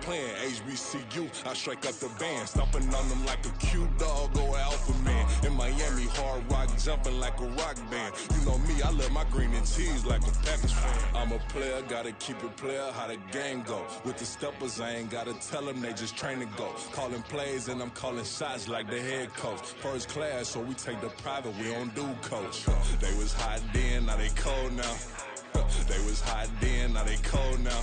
playing HBCU. I strike up the band, stomping on them like a cute dog or alpha man. In Miami, hard rock jumping like a rock band. You know me, I love my green and cheese like a Packers fan. I'm a player, gotta keep it player, how the game go. With the steppers, I ain't gotta tell them, they just train to go. Calling plays and I'm calling shots like the head coach. First class, so we take the private, we don't do coach. They was hot then, now they cold now. They was hot then, now they cold now.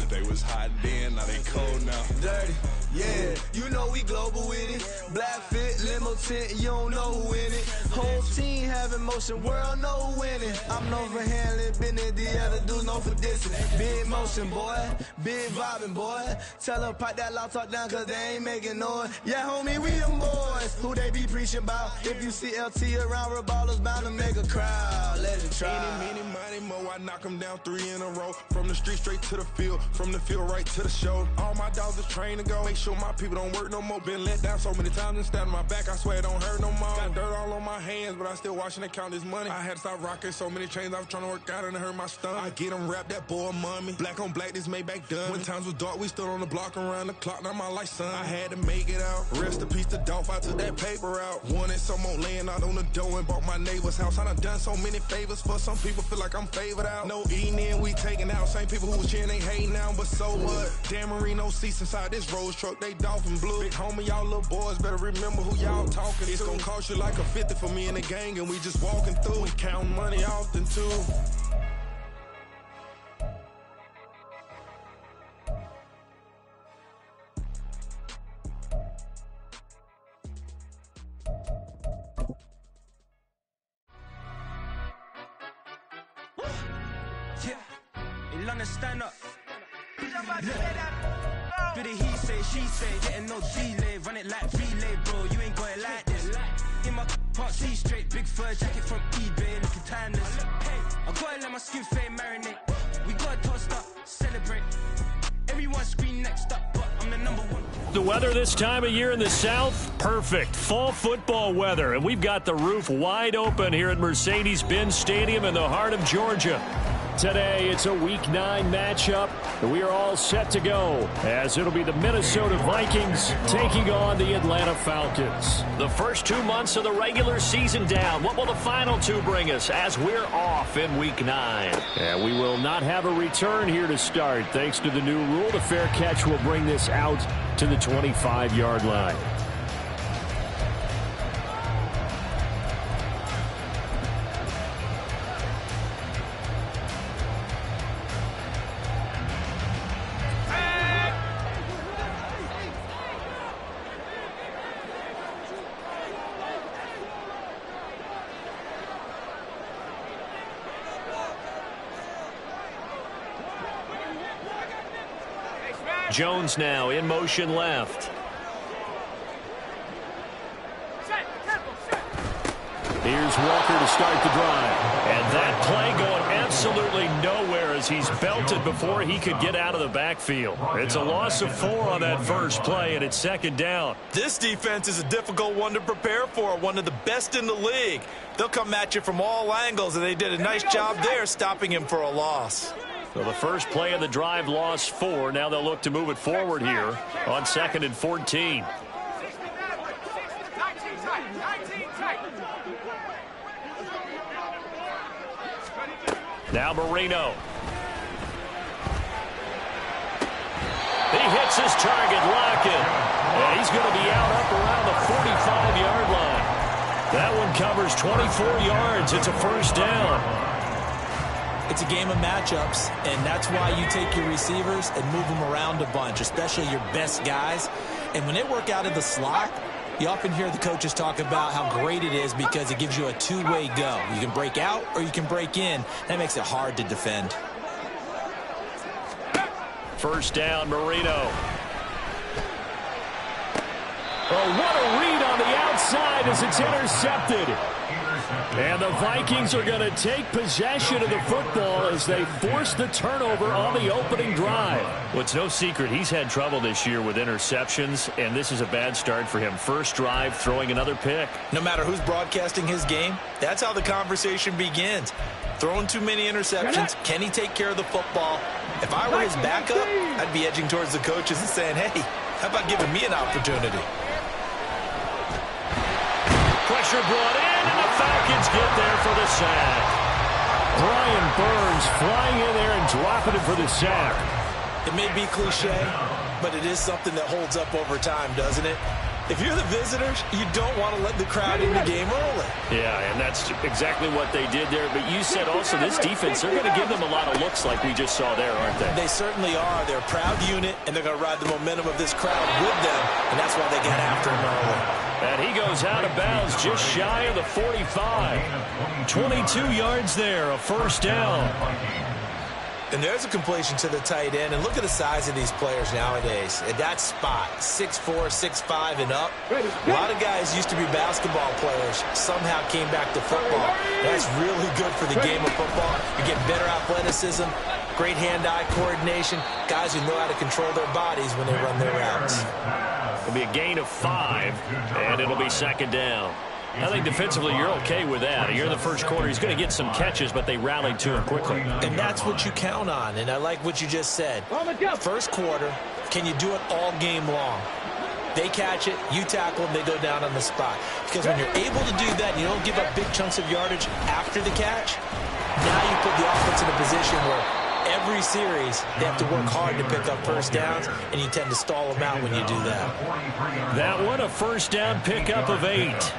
They was hot then, now they cold now. Dirty, yeah, you know we global with it. Black fit, limo tint, you don't know who in it. Whole team having motion, world know who winning. I'm known for handling business, the other dudes known for dissing. Big motion, boy, big vibing, boy. Tell her pipe that loud talk down, cause they ain't making noise. Yeah, homie, we them boys, who they be preaching about. If you see LT around, Reballo's bound to make a crowd. Let it try. Many, mo, I knock them down 3 in a row. From the street straight to the field, from the field right to the show. All my dogs are trained to go. Make sure my people don't work no more. Been let down so many times and stabbed my back. I swear it don't hurt no more. Got dirt all on my hands, but I still watching and count this money. I had to stop rocking so many chains. I was trying to work out and it hurt my stomach. I get them wrapped, that boy mommy. Black on black, this Maybach done. When times was dark, we stood on the block around the clock. Now my life, son. I had to make it out. Rest in peace to Dolph. I took that paper out. Wanted some more laying out on the dough and bought my neighbor's house. I done so many favors for some people. Feel like I'm favored out. No eating in, we taking out. Same people who was cheering, they hating now, but so what? Dan Marino seats inside this Rolls truck, they dolphin blue. Big homie, y'all little boys better remember who y'all talking to. It's gonna cost you like a 50 for me and the gang, and we just walking through. We counting money often too. In London, stand up. Do the he say, she say, getting no delay. Run it like relay, bro, you ain't got it like this. In my can't see straight, big fur jacket from eBay, looking timeless. I gotta let my skin fade marinate. We gotta toast up, celebrate. Everyone scream next up, but I'm the #1. The weather this time of year in the South, perfect. Fall football weather, and we've got the roof wide open here at Mercedes-Benz Stadium in the heart of Georgia. Today, it's a Week 9 matchup, and we are all set to go, as it'll be the Minnesota Vikings taking on the Atlanta Falcons. The first 2 months of the regular season down. What will the final 2 bring us as we're off in Week 9? And we will not have a return here to start. Thanks to the new rule, the fair catch will bring this out to the 25-yard line. Jones now in motion left. Here's Walker to start the drive. And that play going absolutely nowhere as he's belted before he could get out of the backfield. It's a loss of 4 on that first play, and it's second down. This defense is a difficult one to prepare for, one of the best in the league. They'll come at you from all angles, and they did a nice job there stopping him for a loss. So the first play of the drive lost 4. Now they'll look to move it forward here on 2nd and 14. Now Marino. He hits his target, Lockett. And he's going to be out up around the 45-yard line. That one covers 24 yards. It's a first down. It's a game of matchups, and that's why you take your receivers and move them around a bunch, especially your best guys. And when they work out of the slot, you often hear the coaches talk about how great it is because it gives you a two-way go. You can break out or you can break in. That makes it hard to defend. First down, Marino. Oh, what a read on the outside as it's intercepted. And the Vikings are going to take possession of the football as they force the turnover on the opening drive. Well, it's no secret he's had trouble this year with interceptions, and this is a bad start for him. First drive, throwing another pick. No matter who's broadcasting his game, that's how the conversation begins. Throwing too many interceptions. Can he take care of the football? If I were his backup, I'd be edging towards the coaches and saying, hey, how about giving me an opportunity? Pressure brought in, and the Falcons get there for the sack. Brian Burns flying in there and dropping it for the sack. It may be cliche, but it is something that holds up over time, doesn't it? If you're the visitors, you don't want to let the crowd in the game early. Yeah, and that's exactly what they did there. But you said also this defense, they're going to give them a lot of looks like we just saw there, aren't they? They certainly are. They're a proud unit, and they're going to ride the momentum of this crowd with them, and that's why they got after him early. And he goes out of bounds just shy of the 45. 22 yards there, a first down. And there's a completion to the tight end. And look at the size of these players nowadays. At that spot, 6'4", 6'5", and up. A lot of guys used to be basketball players. Somehow came back to football. That's really good for the game of football. You get better athleticism, great hand-eye coordination, guys who know how to control their bodies when they run their routes. It'll be a gain of 5, and it'll be second down. I think defensively you're okay with that. You're in the first quarter. He's going to get some catches, but they rallied to him quickly. And that's what you count on, and I like what you just said. First quarter, can you do it all game long? They catch it, you tackle them, they go down on the spot. Because when you're able to do that and you don't give up big chunks of yardage after the catch, now you put the offense in a position where every series they have to work hard to pick up first downs, and you tend to stall them out when you do that. That one, a first down pickup of 8.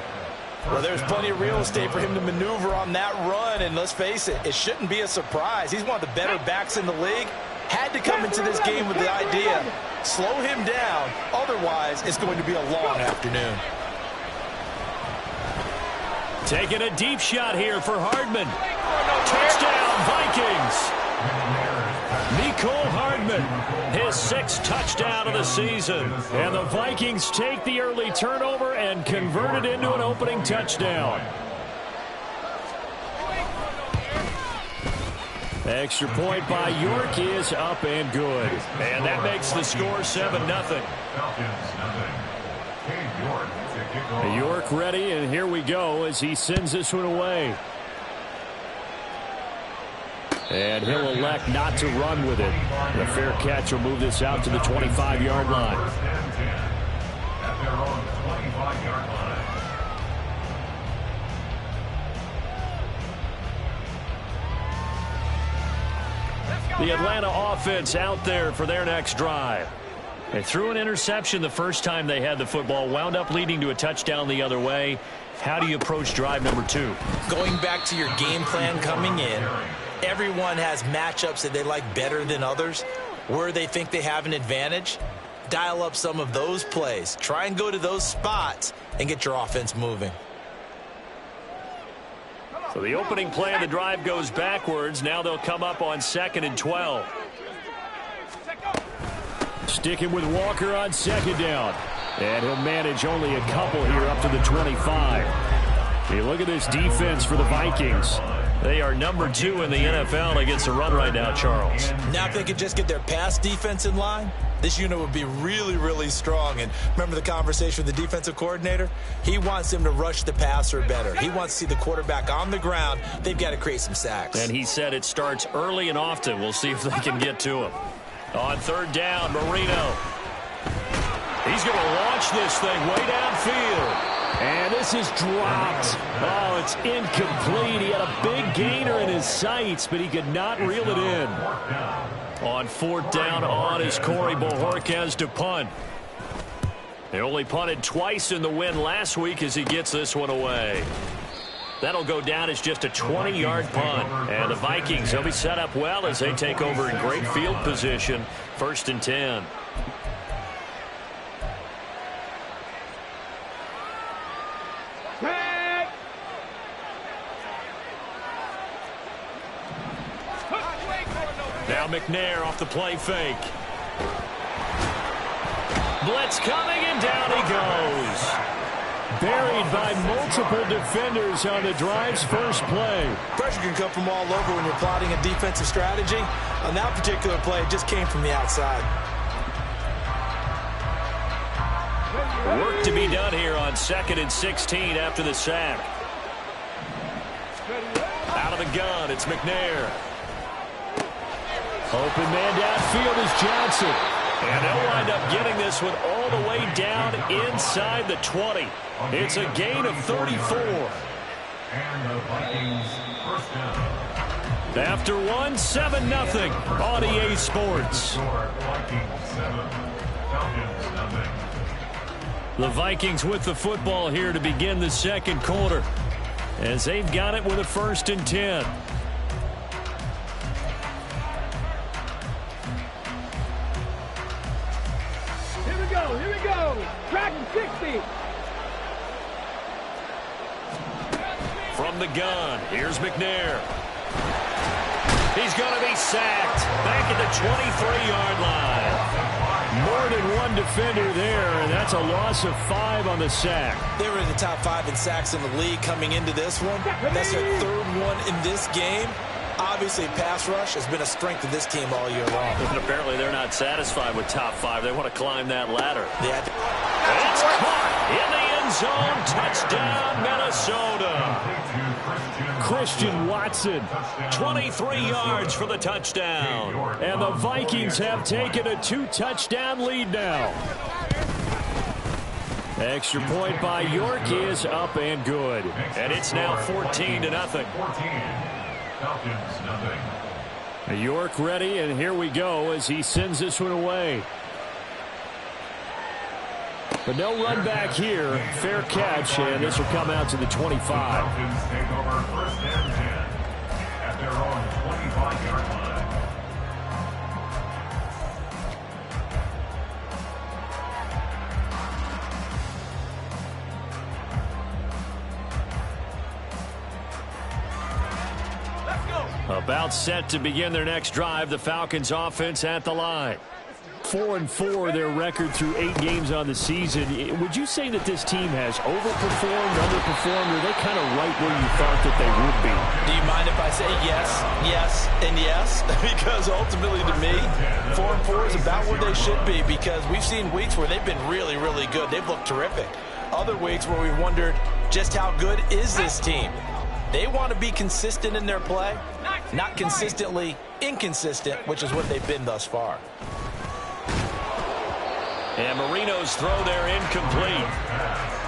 Well, there's plenty of real estate for him to maneuver on that run, and let's face it, it shouldn't be a surprise. He's one of the better backs in the league. Had to come into this game with the idea, slow him down, otherwise it's going to be a long afternoon. Taking a deep shot here for Hardman. Touchdown, Vikings. Mecole Hardman, his 6th touchdown of the season. And the Vikings take the early turnover and convert it into an opening touchdown. Extra point by York is up and good. And that makes the score 7-0. York ready, and here we go as he sends this one away. And he'll elect not to run with it. The fair catch will move this out to the 25-yard line. The Atlanta offense out there for their next drive. They threw an interception the first time they had the football, wound up leading to a touchdown the other way. How do you approach drive number 2? Going back to your game plan coming in, everyone has matchups that they like better than others. Where they think they have an advantage, dial up some of those plays. Try and go to those spots and get your offense moving. So the opening play of the drive goes backwards. Now they'll come up on 2nd and 12. Sticking with Walker on 2nd down. And he'll manage only a couple here up to the 25. Hey, look at this defense for the Vikings. They are number 2 in the NFL against the run right now, Charles. Now if they could just get their pass defense in line, this unit would be really, really strong. And remember the conversation with the defensive coordinator? He wants them to rush the passer better. He wants to see the quarterback on the ground. They've got to create some sacks. And he said it starts early and often. We'll see if they can get to him. On 3rd down, Marino. He's going to launch this thing way downfield. And this is dropped. Oh, it's incomplete. He had a big gainer in his sights, but he could not reel it in. On 4th down on is Corey Bojorquez to punt. They only punted twice in the win last week as he gets this one away. That'll go down as just a 20-yard punt. And the Vikings, they'll be set up well as they take over in great field position. 1st and 10. Now McNair off the play fake. Blitz coming, and down he goes. buried by multiple defenders on the drive's first play. Pressure can come from all over when you're plotting a defensive strategy. On that particular play, it just came from the outside. Work to be done here on 2nd and 16 after the sack. Out of the gun, it's McNair. Open man downfield is Johnson. And they'll wind up getting this one all the way down inside the 20. It's a gain of 34. And the Vikings first down. After 7-0 on EA Sports. Vikings 7, Falcons nothing. The Vikings with the football here to begin the second quarter, as they've got it with a 1st and 10. Here we go. Track 60. From the gun, here's McNair. He's going to be sacked back at the 23-yard line. More than one defender there, and that's a loss of 5 on the sack. They were in the top 5 in sacks in the league coming into this one. That's their 3rd one in this game. Obviously, pass rush has been a strength of this team all year long. And apparently they're not satisfied with top 5. They want to climb that ladder. Yeah. It's caught in the end zone. Touchdown, Minnesota. Christian Watson, 23 yards for the touchdown. And the Vikings have taken a 2-touchdown lead now. Extra point by York is up and good. And it's now 14-0. Falcons nothing. York ready, and here we go as he sends this one away. But no run back here. Fair catch, and this will come out to the 25. Falcons take over 1st and 10 at their own 25-yard line. About set to begin their next drive, the Falcons offense at the line. 4-4 their record through 8 games on the season. Would you say that this team has overperformed, underperformed, or are they kind of right where you thought that they would be? Do you mind if I say yes, yes, and yes? Because ultimately to me, 4-4 is about where they should be, because we've seen weeks where they've been really, really good. They've looked terrific. Other weeks where we've wondered just how good is this team? They want to be consistent in their play, not consistently inconsistent, which is what they've been thus far. And Marino's throw there incomplete.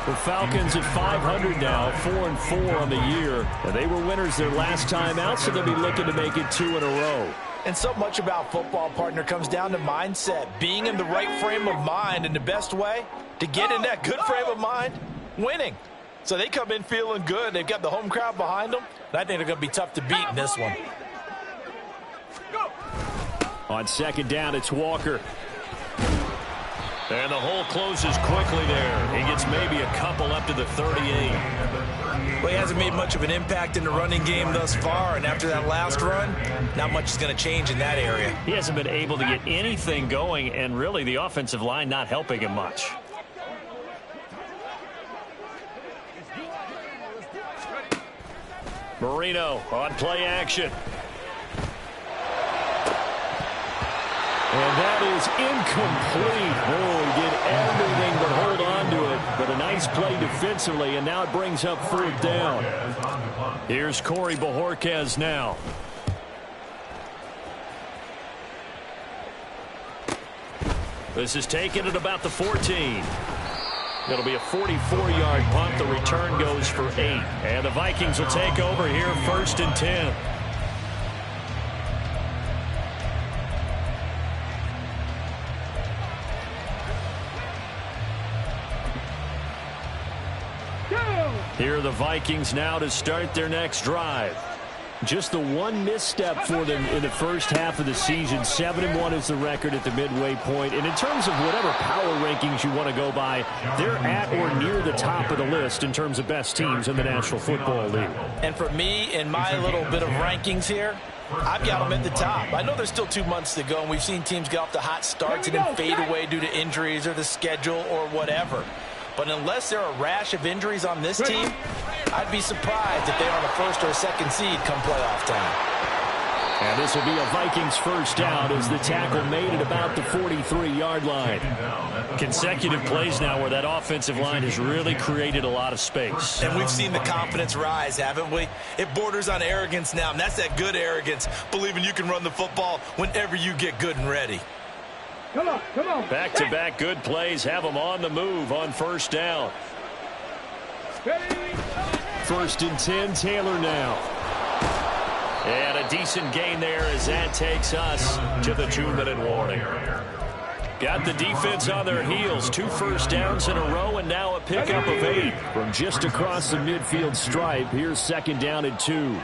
The Falcons at 500 now, 4-4 on the year. And they were winners their last time out, so they'll be looking to make it 2 in a row. And so much about football, partner, comes down to mindset, being in the right frame of mind, and the best way to get in that good frame of mind, winning. So they come in feeling good. They've got the home crowd behind them. And I think they're going to be tough to beat in this one. On 2nd down, it's Walker. And the hole closes quickly there. He gets maybe a couple up to the 38. Well, he hasn't made much of an impact in the running game thus far. And after that last run, not much is going to change in that area. He hasn't been able to get anything going, and really the offensive line not helping him much. Marino on play action. And that is incomplete. Oh, he did everything but hold on to it. But a nice play defensively, and now it brings up 4th down. Here's Corey Bojorquez now. This is taken at about the 14. It'll be a 44-yard punt. The return goes for 8. And the Vikings will take over here 1st and 10. Here are the Vikings now to start their next drive. Just the one misstep for them in the first half of the season. 7-1 is the record at the midway point. And in terms of whatever power rankings you want to go by, they're at or near the top of the list in terms of best teams in the National Football League. And for me, in my little bit of rankings here, I've got them at the top. I know there's still 2 months to go, and we've seen teams get off to hot starts and then fade away due to injuries or the schedule or whatever. But unless there are a rash of injuries on this team, I'd be surprised if they are on a first or a second seed come playoff time. And this will be a Vikings first down as the tackle made at about the 43-yard line. Consecutive plays now where that offensive line has really created a lot of space. And we've seen the confidence rise, haven't we? It borders on arrogance now, and that's that good arrogance, believing you can run the football whenever you get good and ready. Come on, come on. Back-to-back good plays have them on the move on first down. First and 10, Taylor now. And a decent gain there as that takes us to the 2-minute warning. Got the defense on their heels. 2 first downs in a row and now a pickup of 8. From just across the midfield stripe, here's second down and 2.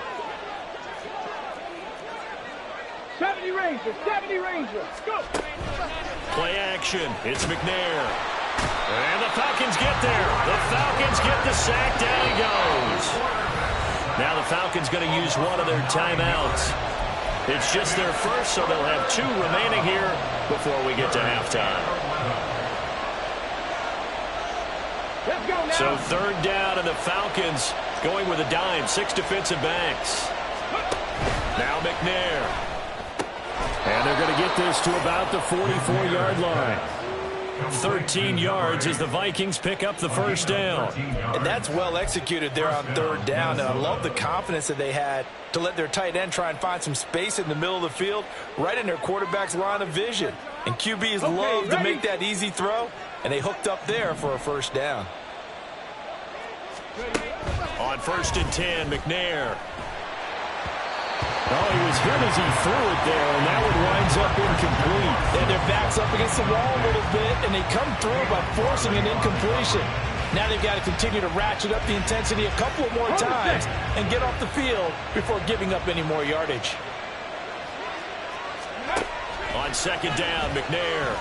70 Rangers, 70 Rangers. Go. Play action. It's McNair. And the Falcons get there. The Falcons get the sack. Down he goes. Now the Falcons going to use one of their timeouts. It's just their first, so they'll have 2 remaining here before we get to halftime. Let's go now. So third down, and the Falcons going with a dime. 6 defensive backs. Now McNair. And they're going to get this to about the 44-yard line. 13 yards as the Vikings pick up the first down. And that's well executed there on third down. And I love the confidence that they had to let their tight end try and find some space in the middle of the field, right in their quarterback's line of vision. And QBs love to make that easy throw, and they hooked up there for a first down. On first and 10, McNair. Oh, he was hit as he threw it there, and that one winds up incomplete. And their back's up against the wall a little bit, and they come through by forcing an incompletion. Now they've got to continue to ratchet up the intensity a couple of more times and get off the field before giving up any more yardage. On second down, McNair.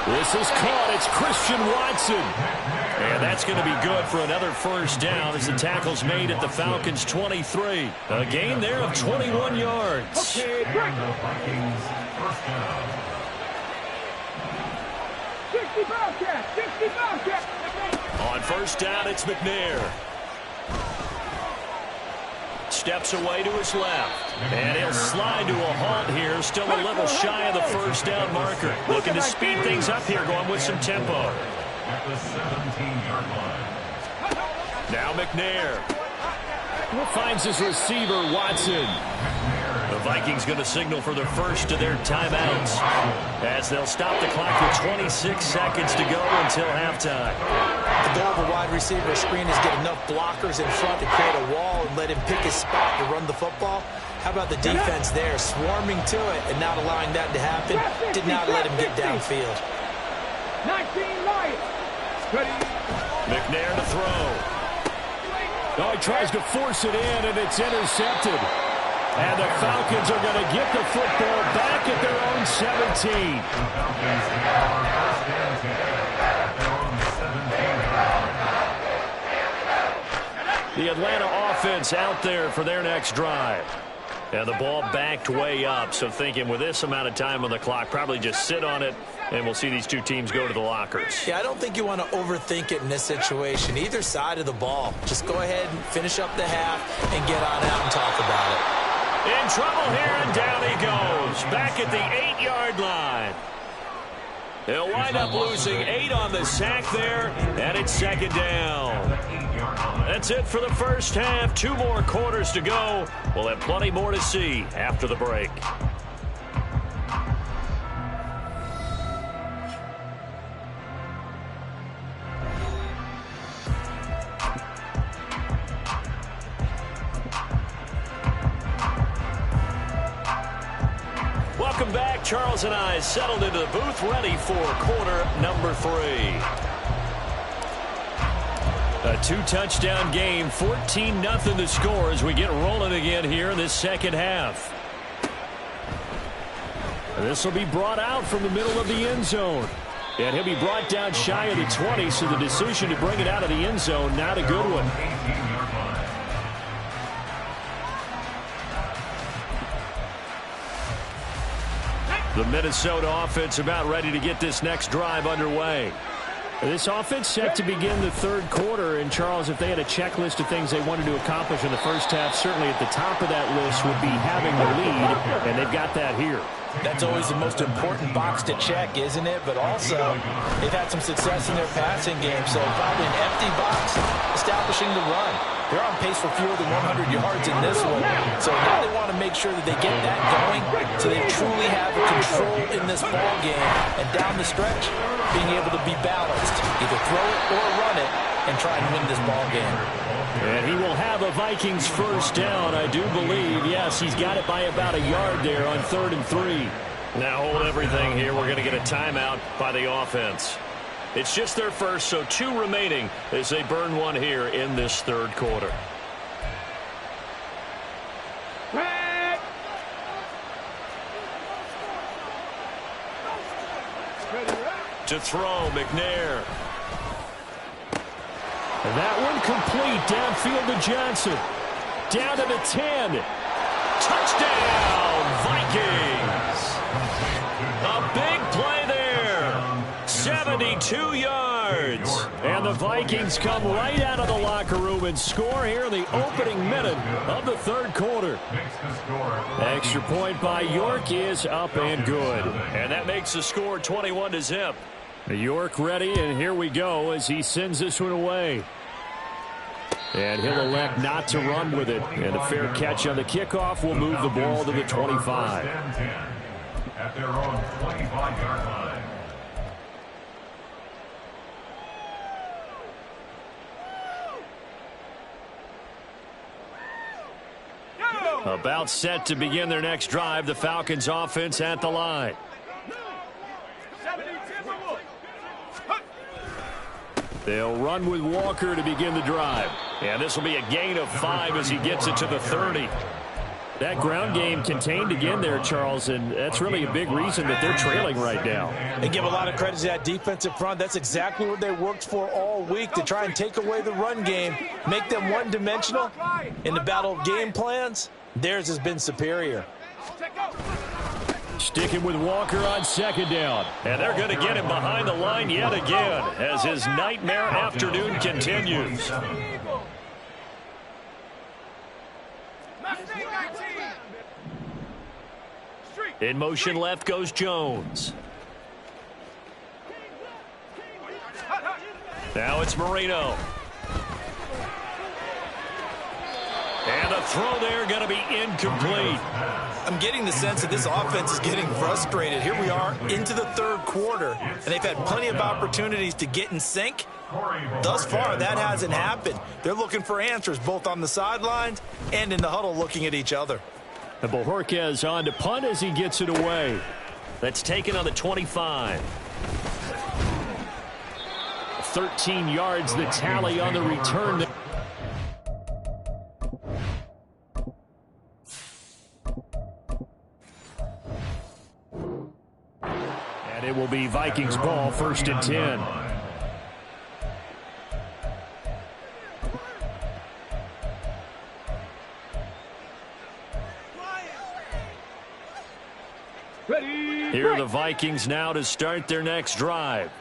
This is caught. It's Christian Watson. And that's going to be good for another first down as the tackle's made at the Falcons' 23. A gain there of 21 yards. Okay, break. 65 catch, 65 catch. On first down, it's McNair. Steps away to his left. And he'll slide to a halt here. Still a little shy of the first down marker. Looking to speed things up here, going with some tempo. At the 17-yard line. Now McNair finds his receiver, Watson. The Vikings going to signal for their first of their timeouts as they'll stop the clock with 26 seconds to go until halftime. The goal of a wide receiver screen is get enough blockers in front to create a wall and let him pick his spot to run the football. How about the defense there, swarming to it and not allowing that to happen? Did not let him get downfield. 19 Lions. McNair to throw. Oh, he tries to force it in, and it's intercepted. And the Falcons are going to get the football back at their own 17. The Atlanta offense out there for their next drive. And the ball backed way up, so thinking with this amount of time on the clock, probably just sit on it, and we'll see these two teams go to the lockers. Yeah, I don't think you want to overthink it in this situation. Either side of the ball. Just go ahead and finish up the half and get on out and talk about it. In trouble here, and down he goes. Back at the 8-yard line. They'll wind up losing 8 on the sack there, and it's second down. That's it for the first half. 2 more quarters to go. We'll have plenty more to see after the break. Welcome back. Charles and I settled into the booth, ready for quarter number 3. A 2-touchdown game, 14-0 the score as we get rolling again here in this second half. This will be brought out from the middle of the end zone. And he'll be brought down shy of the 20, so the decision to bring it out of the end zone, not a good one. The Minnesota offense about ready to get this next drive underway. This offense set to begin the third quarter. And, Charles, if they had a checklist of things they wanted to accomplish in the first half, certainly at the top of that list would be having the lead, and they've got that here. That's always the most important box to check, isn't it? But also, they've had some success in their passing game, so probably an empty box establishing the run. They're on pace for fewer than 100 yards in this one. So now they want to make sure that they get that going so they truly have control in this ball game. And down the stretch, being able to be balanced. Either throw it or run it and try and win this ball game. And he will have a Vikings first down, I do believe. Yes, he's got it by about a yard there on 3rd and 3. Now hold everything here. We're going to get a timeout by the offense. It's just their first, so 2 remaining as they burn one here in this third quarter. To throw, McNair. And that one complete downfield to Johnson. Down to the 10. Touchdown, Vikings. A big play there. 72 yards. And the Vikings come right out of the locker room and score here in the opening minute of the third quarter. Extra point by York is up and good. And that makes the score 21-0. York ready, and here we go as he sends this one away. And he'll elect not to run with it. And a fair catch on the kickoff will move the ball to the 25. At their own 25-yard line. About set to begin their next drive, the Falcons offense at the line. They'll run with Walker to begin the drive. And this will be a gain of 5 as he gets it to the 30. That ground game contained again there, Charles, and that's really a big reason that they're trailing right now. They give a lot of credit to that defensive front. That's exactly what they worked for all week, to try and take away the run game, make them one-dimensional. In the battle of game plans, theirs has been superior. Sticking with Walker on second down. And they're going to get him behind the line yet again as his nightmare afternoon continues. In motion left goes Jones. Now it's Marino. And the throw there going to be incomplete. I'm getting the sense that this offense is getting frustrated. Here we are into the third quarter, and they've had plenty of opportunities to get in sync. Thus far, that hasn't happened. They're looking for answers both on the sidelines and in the huddle looking at each other. And Bojorquez on to punt as he gets it away. That's taken on the 25. 13 yards the tally on the return. And it will be Vikings ball, 1st and 10. Here are the Vikings now to start their next drive.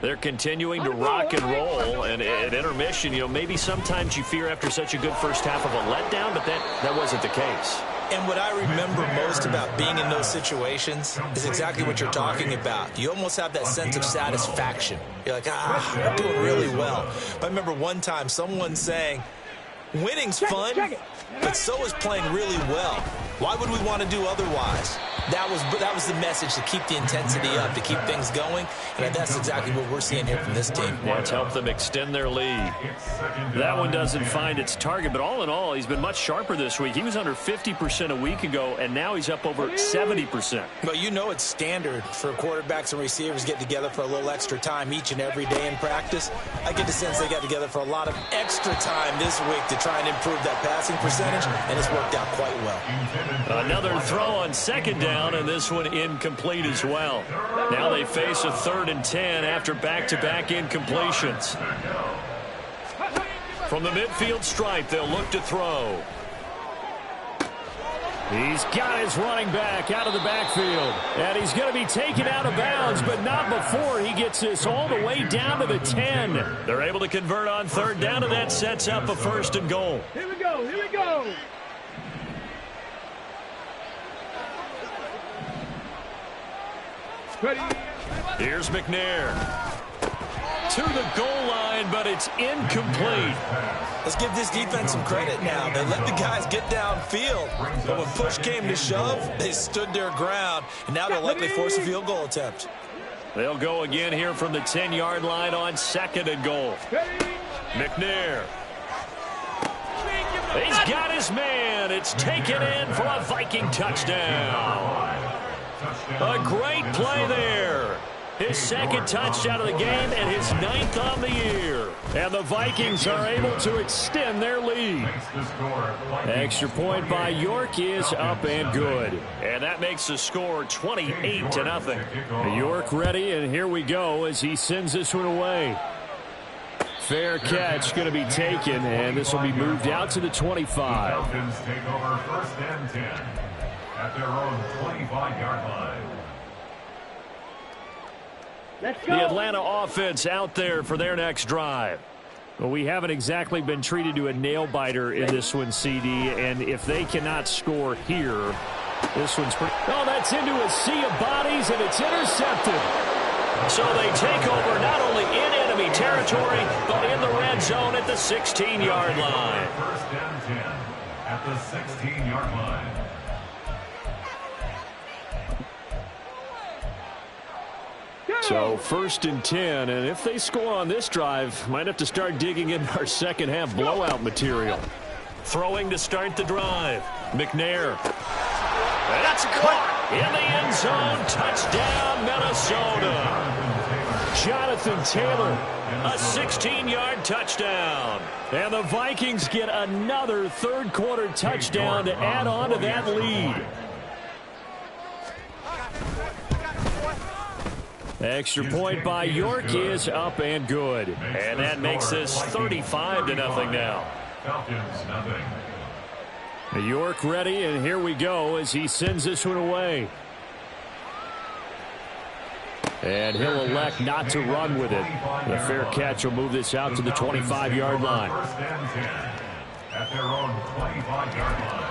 They're continuing to rock and roll, and at intermission, maybe sometimes you fear after such a good first half of a letdown, but that wasn't the case. And what I remember most about being in those situations is exactly what you're talking about. You almost have that sense of satisfaction. You're like, we're doing really well. But I remember one time someone saying, winning's fun, but so is playing really well. Why would we want to do otherwise? That was the message, to keep the intensity up, to keep things going, and that's exactly what we're seeing here from this team. Let's help them extend their lead. That one doesn't find its target, but all in all, he's been much sharper this week. He was under 50% a week ago, and now he's up over 70%. Well, it's standard for quarterbacks and receivers get together for a little extra time each and every day in practice. I get the sense they got together for a lot of extra time this week to try and improve that passing percentage, and it's worked out quite well. Another throw on second down, and this one incomplete as well. Now they face a 3rd and 10 after back-to-back incompletions. From the midfield stripe, they'll look to throw. He's got his running back out of the backfield. And he's going to be taken out of bounds, but not before he gets this all the way down to the 10. They're able to convert on third down, and that sets up a 1st and goal. Here we go, here we go. Ready. Here's McNair. To the goal line, but it's incomplete. Let's give this defense some credit now. They let the guys get downfield, but when push came to shove, they stood their ground, and now they'll likely force a field goal attempt. They'll go again here from the 10-yard line on 2nd and goal. McNair. He's got his man. It's taken in for a Viking touchdown. A great play there. His 2nd touchdown of the game and his 9th on the year. And the Vikings are able to extend their lead. Extra point by York is up and good. And that makes the score 28-0. York ready, and here we go as he sends this one away. Fair catch going to be taken, and this will be moved out to the 25. Falcons take over 1st and 10 at their own 25-yard line. Let's go. The Atlanta offense out there for their next drive. Well, we haven't exactly been treated to a nail-biter in this one, CD, and if they cannot score here, this one's pretty... Oh, that's into a sea of bodies, and it's intercepted. So they take over not only in enemy territory, but in the red zone at the 16-yard line. 1st and 10 at the 16-yard line. So 1st and 10, and if they score on this drive, might have to start digging in our second-half blowout material. Throwing to start the drive. McNair. That's caught in the end zone. Touchdown, Minnesota. Jonathan Taylor, a 16-yard touchdown. And the Vikings get another third-quarter touchdown to add on to that lead. Extra point by York is up and good. And that makes this 35-0 now. Falcons, nothing. York ready, and here we go as he sends this one away. And he'll elect not to run with it. The fair catch will move this out to the 25-yard line. 1st and 10 at their own 25-yard line.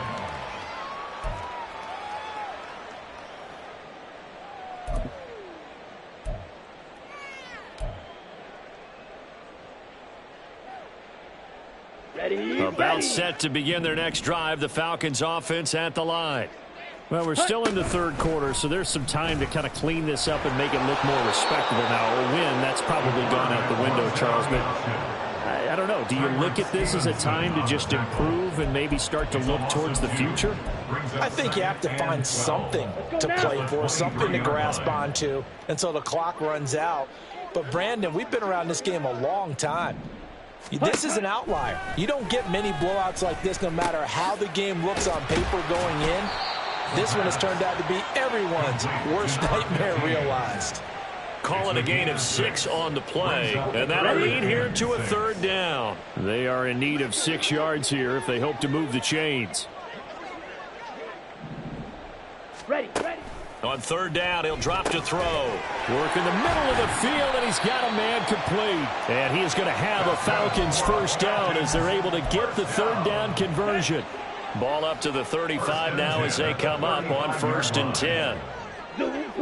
About set to begin their next drive, the Falcons offense at the line. Well, we're still in the third quarter, so there's some time to kind of clean this up and make it look more respectable now. A win, that's probably gone out the window, Charles, but I don't know. Do you look at this as a time to just improve and maybe start to look towards the future? I think you have to find something to play for, something to grasp onto until the clock runs out. But, Brandon, we've been around this game a long time. This is an outlier. You don't get many blowouts like this no matter how the game looks on paper going in. This one has turned out to be everyone's worst nightmare realized. Call it a gain of 6 on the play, and that'll lead here to a 3rd down. They are in need of 6 yards here if they hope to move the chains. Ready. On 3rd down, he'll drop to throw. Work in the middle of the field, and he's got a man complete. And he is going to have a Falcons 1st down as they're able to get the 3rd down conversion. Ball up to the 35 now as they come up on 1st and 10.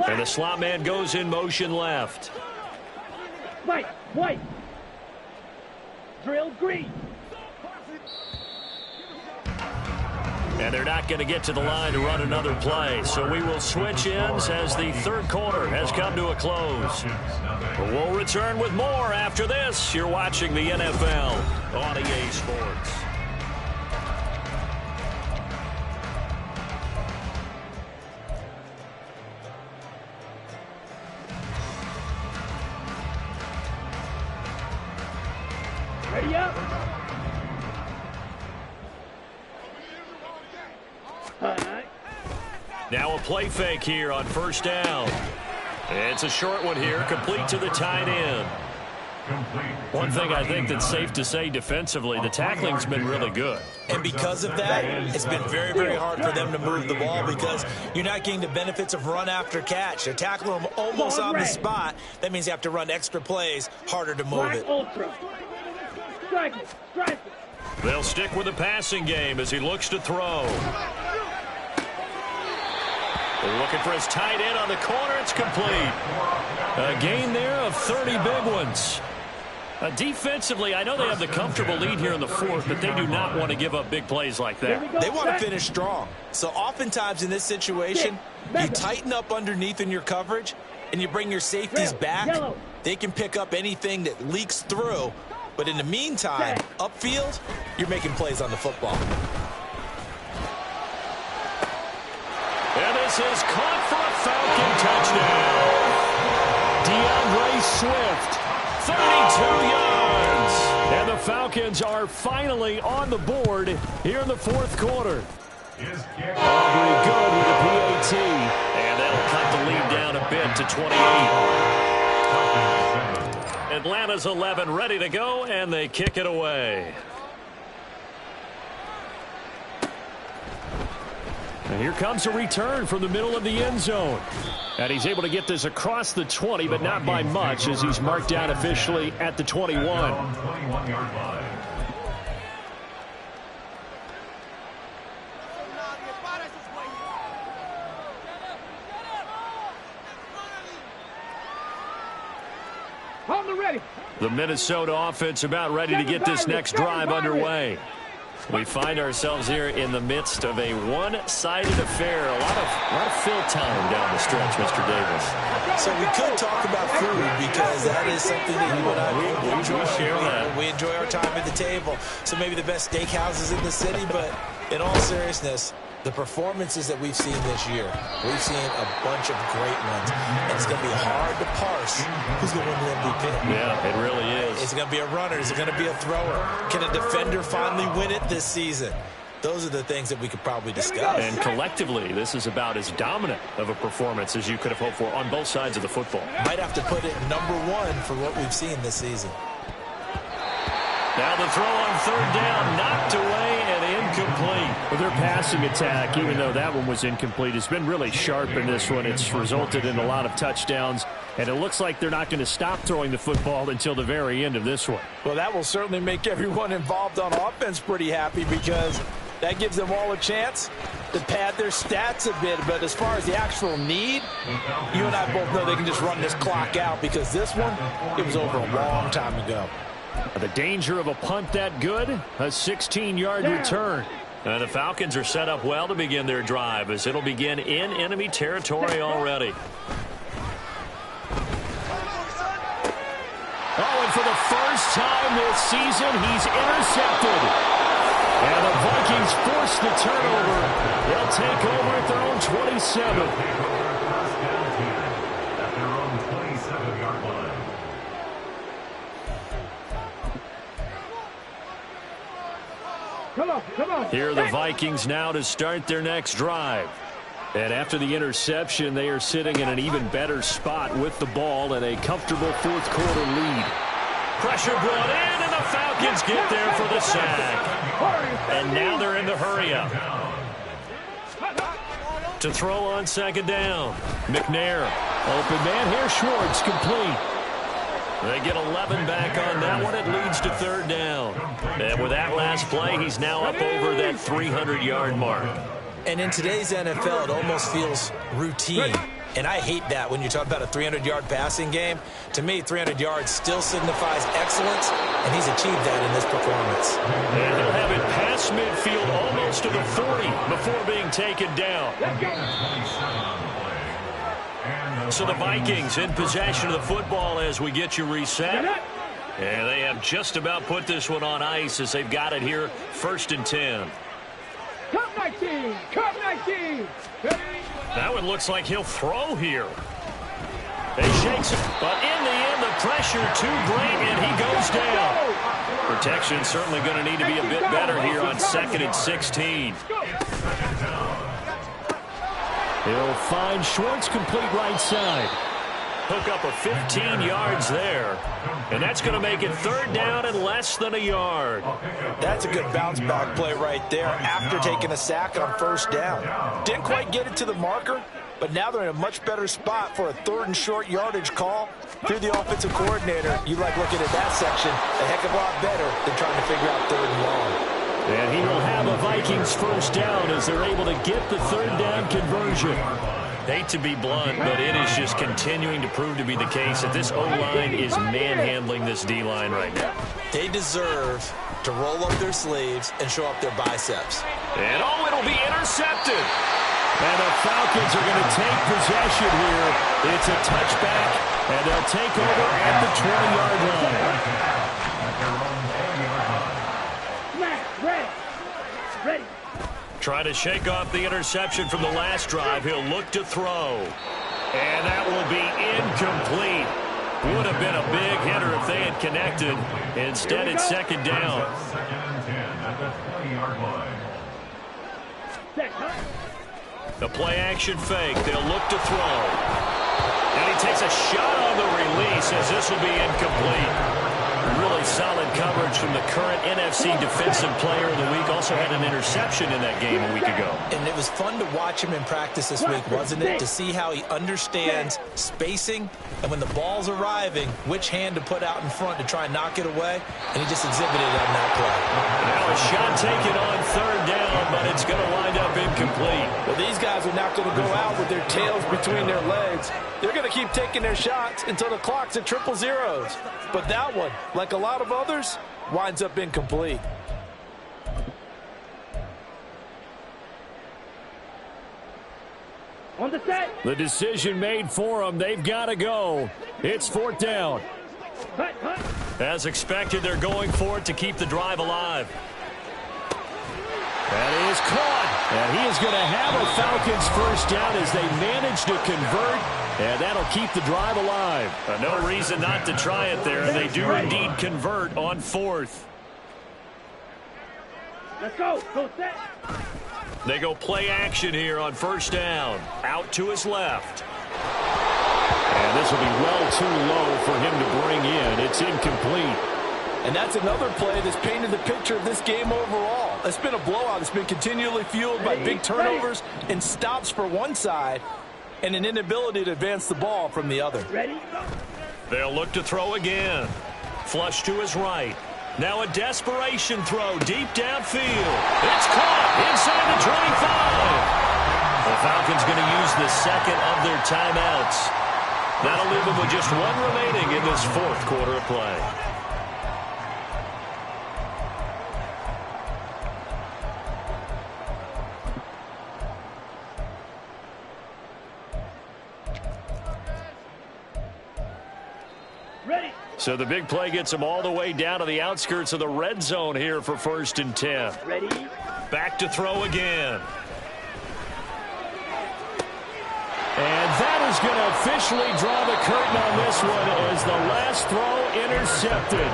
And the slot man goes in motion left. White. Drill green. And they're not going to get to the line to run another play. So we will switch ends as the third quarter has come to a close. We'll return with more after this. You're watching the NFL on EA Sports. Ready up. Now a play fake here on 1st down. It's a short one here, complete to the tight end. One thing I think that's safe to say defensively, the tackling's been really good. And because of that, it's been very, very hard for them to move the ball because you're not getting the benefits of run after catch. They're tackling them almost on the spot. That means you have to run extra plays, harder to move it. They'll stick with the passing game as he looks to throw. They're looking for his tight end on the corner. It's complete. A gain there of 30 big ones. Defensively, I know they have the comfortable lead here in the fourth, but they do not want to give up big plays like that. They want to finish strong. So oftentimes in this situation, you tighten up underneath in your coverage, and you bring your safeties back. They can pick up anything that leaks through. But in the meantime, upfield, you're making plays on the football. And this is caught for a Falcon touchdown. DeAndre Swift, 32 yards. And the Falcons are finally on the board here in the fourth quarter. Aubrey good with the PAT. And that'll cut the lead down a bit to 28. Atlanta's 11 ready to go, and they kick it away. And here comes a return from the middle of the end zone. And he's able to get this across the 20, but not by much as he's marked down officially at the 21. The Minnesota offense about ready to get this next drive underway. We find ourselves here in the midst of a one-sided affair. A lot of fill time down the stretch, Mr. Davis. So we could talk about food because that is something that you and I enjoy. We enjoy our time at the table. So maybe the best steakhouses in the city, but in all seriousness, the performances that we've seen this year, we've seen a bunch of great ones. And it's going to be hard to parse who's going to win the MVP. Yeah, it really is. Is it going to be a runner? Is it going to be a thrower? Can a defender finally win it this season? Those are the things that we could probably discuss. And collectively, this is about as dominant of a performance as you could have hoped for on both sides of the football. Might have to put it #1 for what we've seen this season. Now the throw on third down, knocked away and incomplete. Well, their passing attack, even though that one was incomplete, has been really sharp in this one. It's resulted in a lot of touchdowns, and it looks like they're not going to stop throwing the football until the very end of this one. Well, that will certainly make everyone involved on offense pretty happy because that gives them all a chance to pad their stats a bit. But as far as the actual need, you and I both know they can just run this clock out because this one, it was over a long time ago. The danger of a punt that good, a 16-yard return. And the Falcons are set up well to begin their drive as it'll begin in enemy territory already. Oh, and for the first time this season, he's intercepted. And the Vikings force the turnover. They'll take over at their own 27. Come on. Here are the Vikings now to start their next drive. And after the interception, they are sitting in an even better spot with the ball and a comfortable fourth quarter lead. Pressure brought in, and the Falcons get there for the sack. And now they're in the hurry-up. To throw on second down. McNair. Open man here. Schwartz complete. They get 11 back on that one. It leads to third down. And with that last play, he's now up over that 300-yard mark. And in today's NFL, it almost feels routine. And I hate that when you talk about a 300-yard passing game. To me, 300 yards still signifies excellence, and he's achieved that in this performance. And he'll have it past midfield almost to the 40 before being taken down. So the Vikings in possession of the football as we get you reset. And they have just about put this one on ice as they've got it here, 1st and 10. Come 19! That one looks like he'll throw here. They shakes it, but in the end, the pressure too great, and he goes down. Protection certainly going to need to be a bit better here on 2nd and 16. He'll find Schwartz complete right side. hook up a 15 yards there. And that's going to make it 3rd down and less than a yard. That's a good bounce back play right there after taking a sack on 1st down. Didn't quite get it to the marker, but now they're in a much better spot for a 3rd and short yardage call. If you're the offensive coordinator, you like looking at that section a heck of a lot better than trying to figure out 3rd and long. And he will have a Vikings 1st down as they're able to get the 3rd down conversion. Hate to be blunt, but it is just continuing to prove to be the case that this O-line is manhandling this D-line right now. They deserve to roll up their sleeves and show up their biceps. And it'll be intercepted. And the Falcons are going to take possession here. It's a touchback, and they'll take over at the 20-yard line. Ready. Trying to shake off the interception from the last drive. He'll look to throw. And that will be incomplete. Would have been a big hitter if they had connected. Instead, it's 2nd down. The play-action fake. They'll look to throw. And he takes a shot on the release as this will be incomplete. Really solid coverage from the current NFC Defensive Player of the Week. Also had an interception in that game a week ago. And it was fun to watch him in practice this week, wasn't it? To see how he understands spacing and when the ball's arriving, which hand to put out in front to try and knock it away. And he just exhibited it on that play. Now a shot taken on 3rd down, but it's going to wind up incomplete. Well, these guys are not going to go out with their tails between their legs. They're going to keep taking their shots until the clock's at 000. But that one, like a lot of others, winds up incomplete. On the set. The decision made for them. They've got to go. It's 4th down. Cut. As expected, they're going for it to keep the drive alive. That is caught. And he is going to have a Falcons 1st down as they manage to convert. And that'll keep the drive alive. No reason not to try it there. And they do indeed convert on 4th. Let's go. Go set. They go play action here on 1st down. Out to his left. And this will be well too low for him to bring in. It's incomplete. And that's another play that's painted the picture of this game overall. It's been a blowout. It's been continually fueled by big turnovers and stops for one side and an inability to advance the ball from the other. Ready? They'll look to throw again. Flush to his right. Now a desperation throw deep downfield. It's caught inside the 25. The Falcons going to use the 2nd of their timeouts. That'll leave them with just 1 remaining in this 4th quarter of play. Ready. So the big play gets them all the way down to the outskirts of the red zone here for 1st and 10. Ready. Back to throw again. And that is going to officially draw the curtain on this one as the last throw intercepted.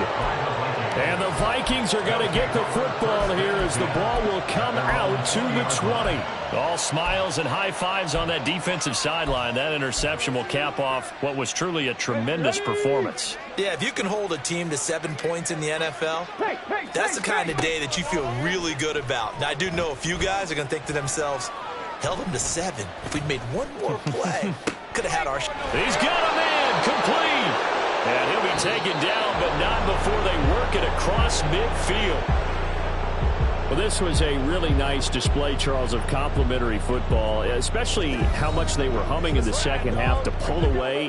And the Vikings are going to get the football here as the ball will come out to the 20. All smiles and high fives on that defensive sideline. That interception will cap off what was truly a tremendous performance. Yeah, if you can hold a team to 7 points in the NFL, that's the kind of day that you feel really good about. Now, I do know a few guys are going to think to themselves, held them to 7. If we'd made one more play, could have had our shot. He's got a man complete. And he'll be taken down, but not before they work it across midfield. Well, this was a really nice display, Charles, of complimentary football, especially how much they were humming in the second half to pull away.